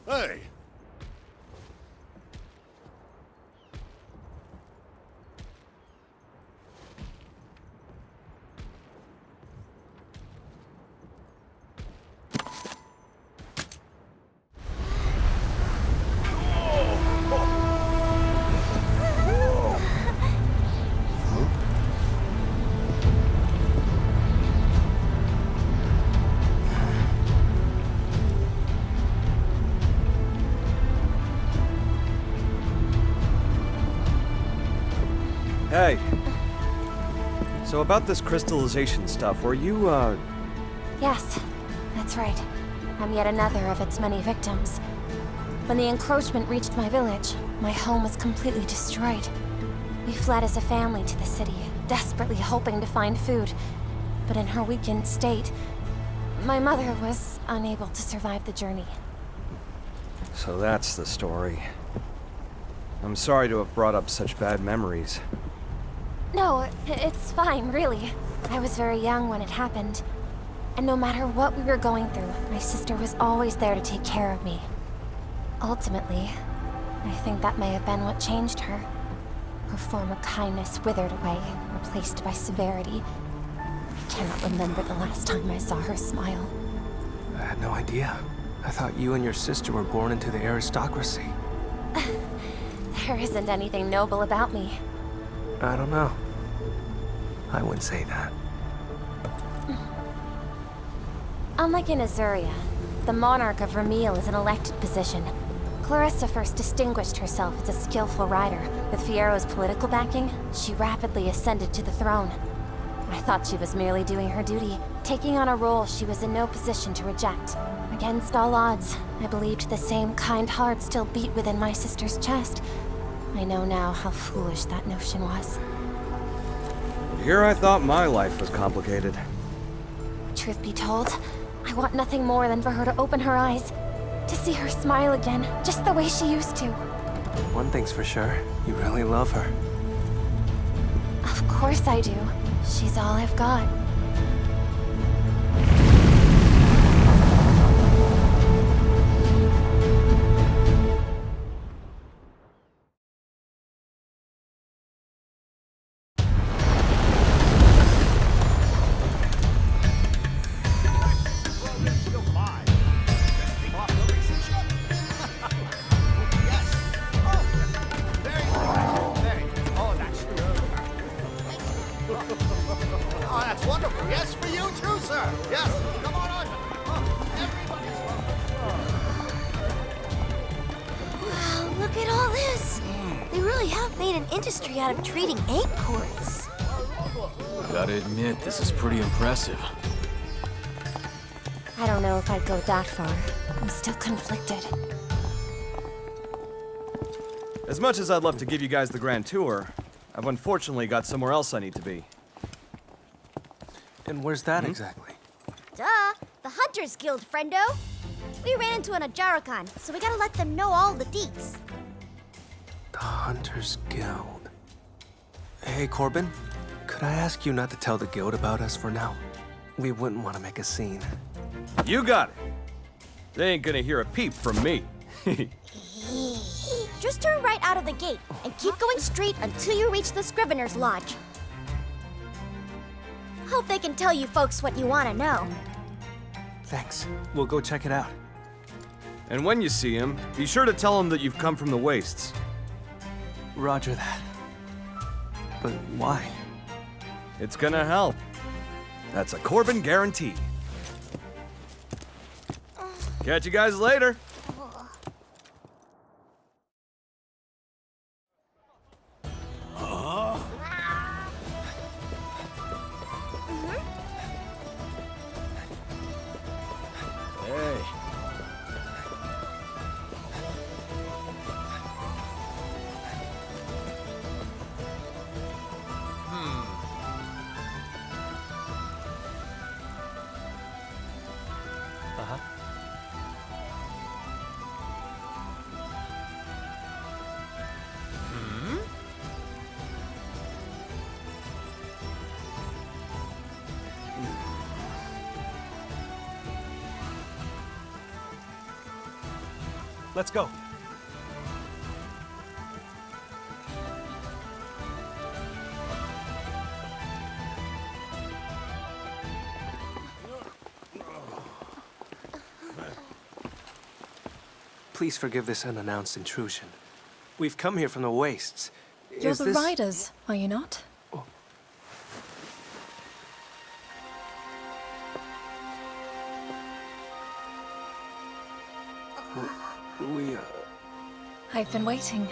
Hey! Hey. So about this crystallization stuff, were you, Yes, that's right. I'm yet another of its many victims. When the encroachment reached my village, my home was completely destroyed. We fled as a family to the city, desperately hoping to find food. But in her weakened state, my mother was unable to survive the journey. So that's the story. I'm sorry to have brought up such bad memories. No, it's fine, really. I was very young when it happened. And no matter what we were going through, my sister was always there to take care of me. Ultimately, I think that may have been what changed her. Her former kindness withered away, replaced by severity. I cannot remember the last time I saw her smile. I had no idea. I thought you and your sister were born into the aristocracy. There isn't anything noble about me. I don't know. I wouldn't say that. Unlike in Azuria, the Monarch of Ramil is an elected position. Clarissa first distinguished herself as a skillful rider. With Fiero's political backing, she rapidly ascended to the throne. I thought she was merely doing her duty, taking on a role she was in no position to reject. Against all odds, I believed the same kind heart still beat within my sister's chest. I know now how foolish that notion was. Here I thought my life was complicated. Truth be told, I want nothing more than for her to open her eyes. To see her smile again, just the way she used to. One thing's for sure, you really love her. Of course I do. She's all I've got. Oh, that's wonderful. Yes, for you too, sir. Yes, come on over. Oh, everybody's welcome. Wow, look at all this. They really have made an industry out of treating acorns. Gotta admit, this is pretty impressive. I don't know if I'd go that far. I'm still conflicted. As much as I'd love to give you guys the grand tour, I've unfortunately got somewhere else I need to be. And where's that exactly? Duh, the Hunters Guild, friendo. We ran into an Ajarakan, so we gotta let them know all the deets. The Hunters Guild. Hey, Corbin. Could I ask you not to tell the guild about us for now? We wouldn't want to make a scene. You got it. They ain't gonna hear a peep from me. Just turn right out of the gate and keep going straight until you reach the Scrivener's Lodge. Hope they can tell you folks what you want to know. Thanks. We'll go check it out. And when you see him, be sure to tell him that you've come from the Wastes. Roger that. But why? It's gonna help. That's a Corbin guarantee. Catch you guys later. Hey. Let's go. Please forgive this unannounced intrusion. We've come here from the wastes. You're the riders, are you not? I've been waiting.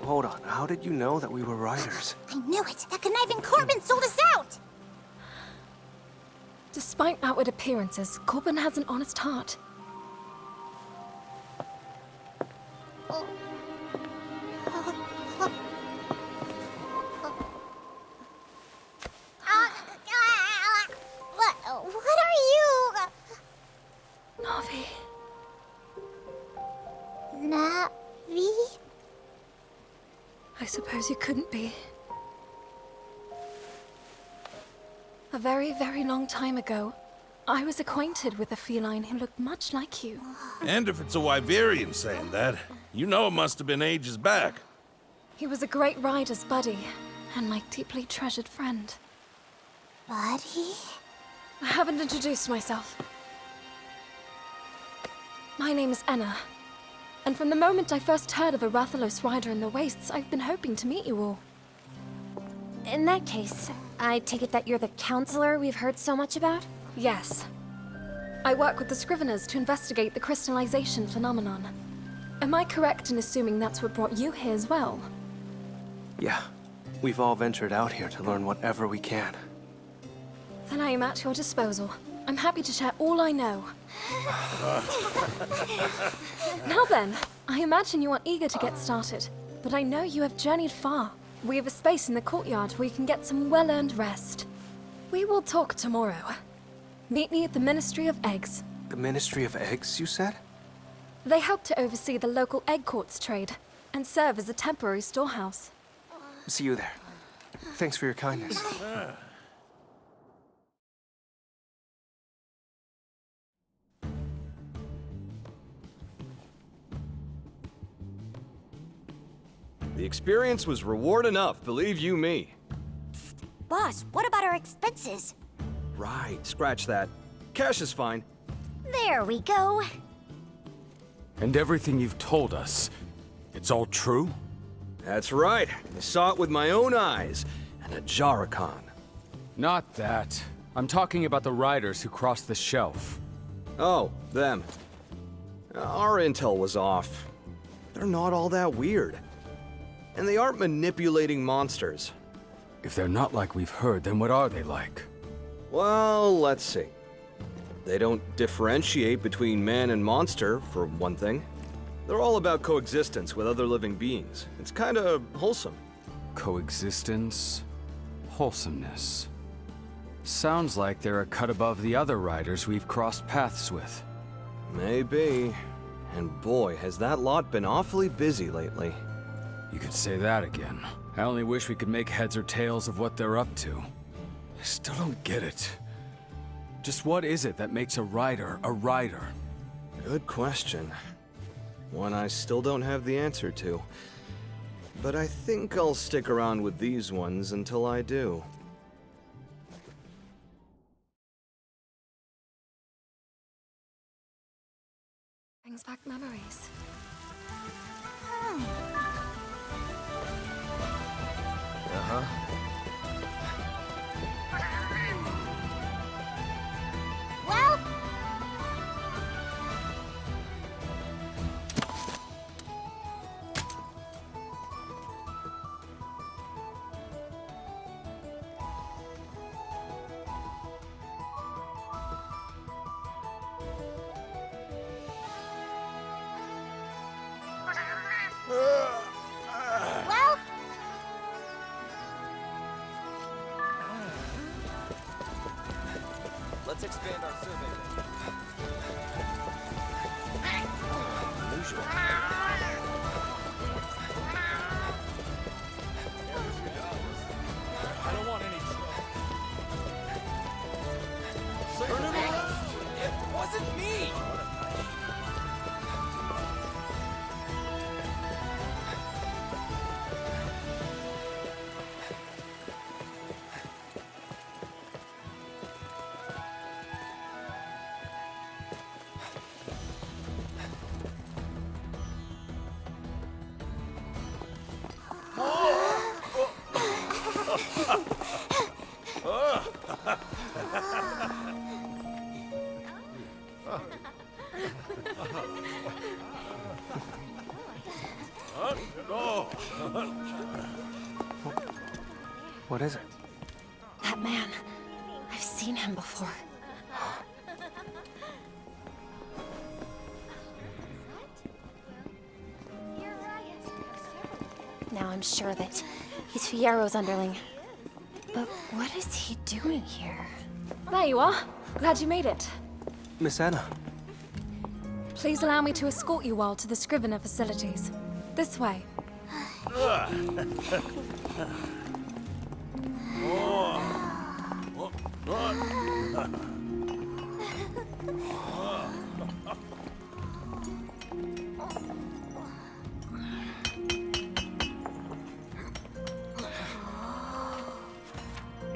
Hold on, how did you know that we were riders? I knew it! That conniving Corbin sold us out! Despite outward appearances, Corbin has an honest heart. What are you? Navi. Navi? I suppose you couldn't be. A very, very long time ago, I was acquainted with a feline who looked much like you. And if it's a Wyverian saying that, you know it must have been ages back. He was a great rider's buddy, and my deeply treasured friend. Buddy? I haven't introduced myself. My name is Enna, and from the moment I first heard of a Rathalos rider in the Wastes, I've been hoping to meet you all. In that case, I take it that you're the counselor we've heard so much about? Yes. I work with the Scriveners to investigate the crystallization phenomenon. Am I correct in assuming that's what brought you here as well? Yeah. We've all ventured out here to learn whatever we can. Then I am at your disposal. I'm happy to share all I know. Now then, I imagine you are eager to get started, but I know you have journeyed far. We have a space in the courtyard where you can get some well-earned rest. We will talk tomorrow. Meet me at the Ministry of Eggs. The Ministry of Eggs, you said? They help to oversee the local egg quartz trade and serve as a temporary storehouse. See you there. Thanks for your kindness. The experience was reward enough, believe you me. Boss, what about our expenses? Right, scratch that. Cash is fine. There we go. And everything you've told us, it's all true? That's right. I saw it with my own eyes. And a Jarrakan. Not that. I'm talking about the riders who crossed the shelf. Oh, them. Our intel was off. They're not all that weird. And they aren't manipulating monsters. If they're not like we've heard, then what are they like? Well, let's see. They don't differentiate between man and monster, for one thing. They're all about coexistence with other living beings. It's kinda wholesome. Coexistence, wholesomeness. Sounds like they're a cut above the other riders we've crossed paths with. Maybe. And boy, has that lot been awfully busy lately. You could say that again. I only wish we could make heads or tails of what they're up to. I still don't get it. Just what is it that makes a rider a rider? Good question. One I still don't have the answer to. But I think I'll stick around with these ones until I do. Brings back memories. Well, well, Let's expand our survey. I don't want any trouble. It wasn't me! What is it? That man. I've seen him before. Now I'm sure that he's Fiero's underling. But what is he doing here? There you are. Glad you made it. Miss Anna. Please allow me to escort you all to the Scrivener facilities. This way.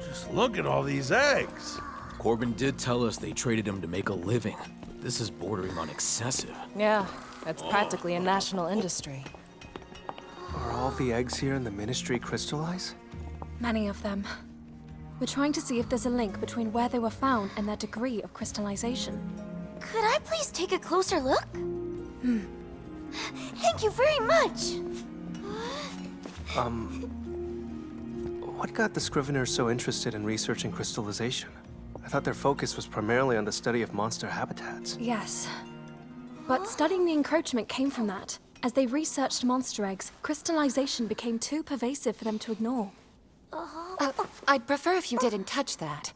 Just look at all these eggs. Corbin did tell us they traded him to make a living. But this is bordering on excessive. Yeah, that's practically a national industry. Are all the eggs here in the Ministry crystallized? Many of them. We're trying to see if there's a link between where they were found and their degree of crystallization. Could I please take a closer look? Thank you very much. What got the Scriveners so interested in researching crystallization? I thought their focus was primarily on the study of monster habitats. Yes. But studying the encroachment came from that. As they researched monster eggs, crystallization became too pervasive for them to ignore. I'd prefer if you didn't touch that.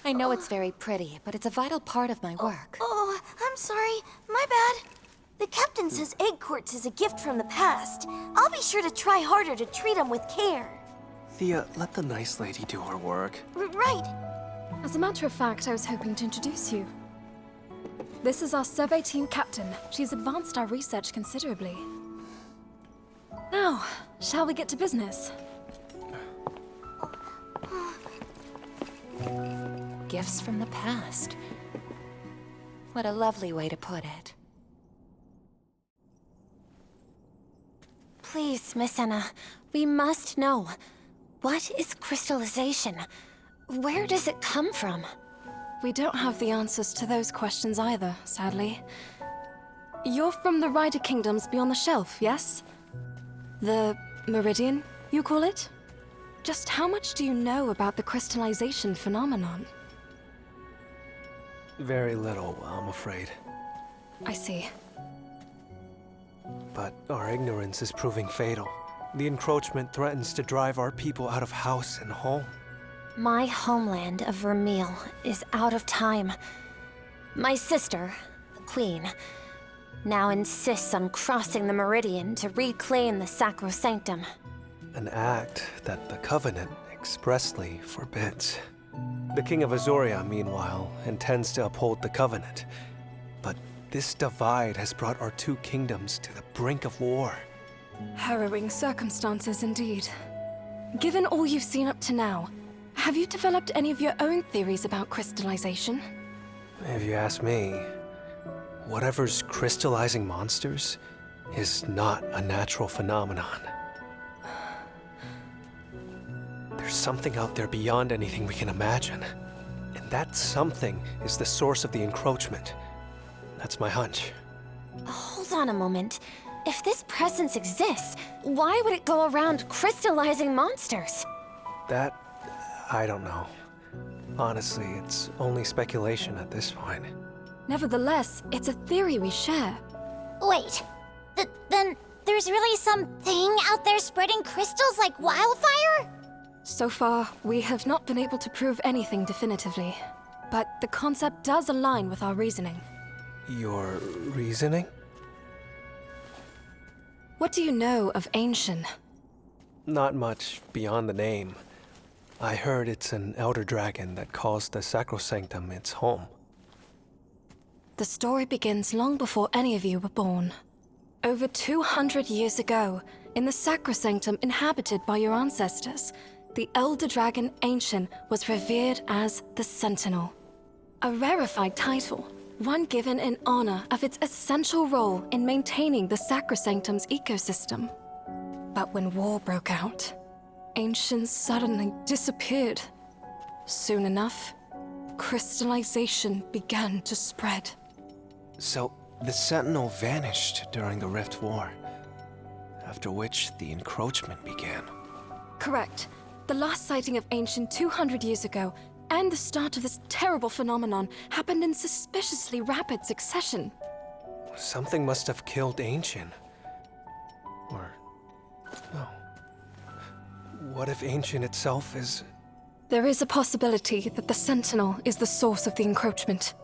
I know it's very pretty, but it's a vital part of my work. Oh, I'm sorry. My bad. The captain says egg quartz is a gift from the past. I'll be sure to try harder to treat them with care. Thea, let the nice lady do her work. Right. As a matter of fact, I was hoping to introduce you. This is our survey team captain. She's advanced our research considerably. Now, shall we get to business? Gifts from the past. What a lovely way to put it. Please, Miss Anna, we must know. What is crystallization? Where does it come from? We don't have the answers to those questions either, sadly. You're from the Rider Kingdoms beyond the shelf, yes? The Meridian, you call it? Just how much do you know about the crystallization phenomenon? Very little, I'm afraid. I see. But our ignorance is proving fatal. The encroachment threatens to drive our people out of house and home. My homeland of Vermeil is out of time. My sister, the Queen, now insists on crossing the Meridian to reclaim the Sacrosanctum. An act that the Covenant expressly forbids. The King of Azoria, meanwhile, intends to uphold the Covenant. But this divide has brought our two kingdoms to the brink of war. Harrowing circumstances indeed. Given all you've seen up to now, have you developed any of your own theories about crystallization? If you ask me, whatever's crystallizing monsters is not a natural phenomenon. There's something out there beyond anything we can imagine. And that something is the source of the encroachment. That's my hunch. Hold on a moment. If this presence exists, why would it go around crystallizing monsters? That, I don't know. Honestly, it's only speculation at this point. Nevertheless, it's a theory we share. Wait. Then there's really something out there spreading crystals like wildfire? So far, we have not been able to prove anything definitively. But the concept does align with our reasoning. Your reasoning? What do you know of Ancient? Not much beyond the name. I heard it's an elder dragon that calls the Sacrosanctum its home. The story begins long before any of you were born. Over 200 years ago, in the Sacrosanctum inhabited by your ancestors, the elder dragon Ancient was revered as the Sentinel. A rarefied title, one given in honor of its essential role in maintaining the Sacrosanctum's ecosystem. But when war broke out, Ancient suddenly disappeared. Soon enough, crystallization began to spread. So, the Sentinel vanished during the Rift War, after which the encroachment began. Correct. The last sighting of Ancient 200 years ago, and the start of this terrible phenomenon, happened in suspiciously rapid succession. Something must have killed Ancient. Or... no. What if Ancient itself is... There is a possibility that the Sentinel is the source of the encroachment.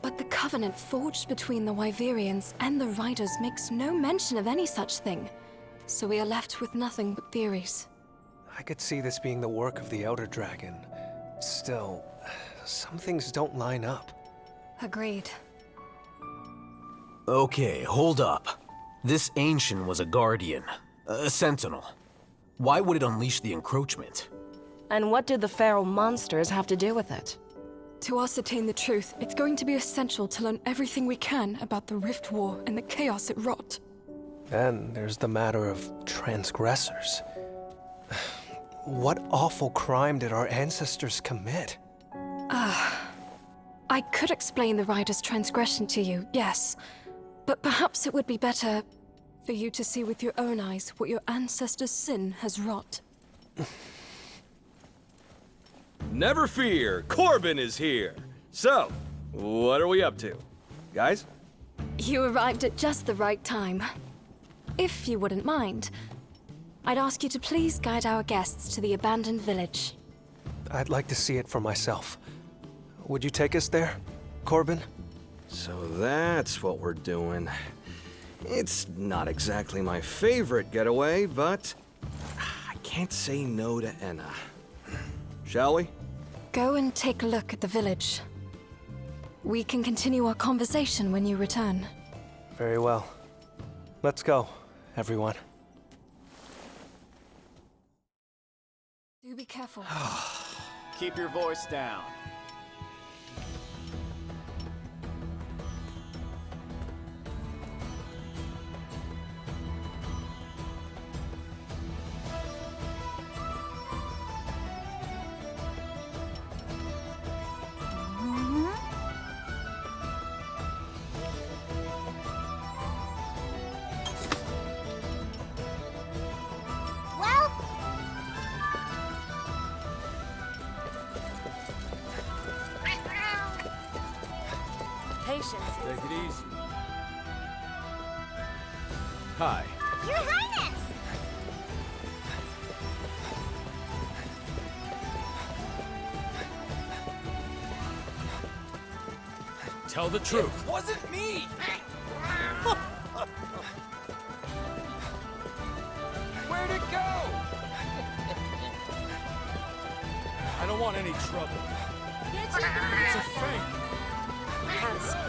But the covenant forged between the Wyverians and the Riders makes no mention of any such thing. So we are left with nothing but theories. I could see this being the work of the Elder Dragon. Still, some things don't line up. Agreed. Okay, hold up. This Ancient was a Guardian, a Sentinel. Why would it unleash the encroachment? And what did the feral monsters have to do with it? To ascertain the truth, it's going to be essential to learn everything we can about the Rift War and the chaos it wrought. Then there's the matter of transgressors. What awful crime did our ancestors commit? I could explain the Rider's transgression to you, yes. But perhaps it would be better for you to see with your own eyes what your ancestors' sin has wrought. Never fear, Corbin is here. So, what are we up to? Guys? You arrived at just the right time. If you wouldn't mind, I'd ask you to please guide our guests to the abandoned village. I'd like to see it for myself. Would you take us there, Corbin? So that's what we're doing. It's not exactly my favorite getaway, but I can't say no to Enna. Shall we? Go and take a look at the village. We can continue our conversation when you return. Very well. Let's go, everyone. Do be careful. Keep your voice down. Patience. Take it easy. Hi. Your Highness! Tell the truth. It wasn't me! Where'd it go? I don't want any trouble. It's a fake. Handsome.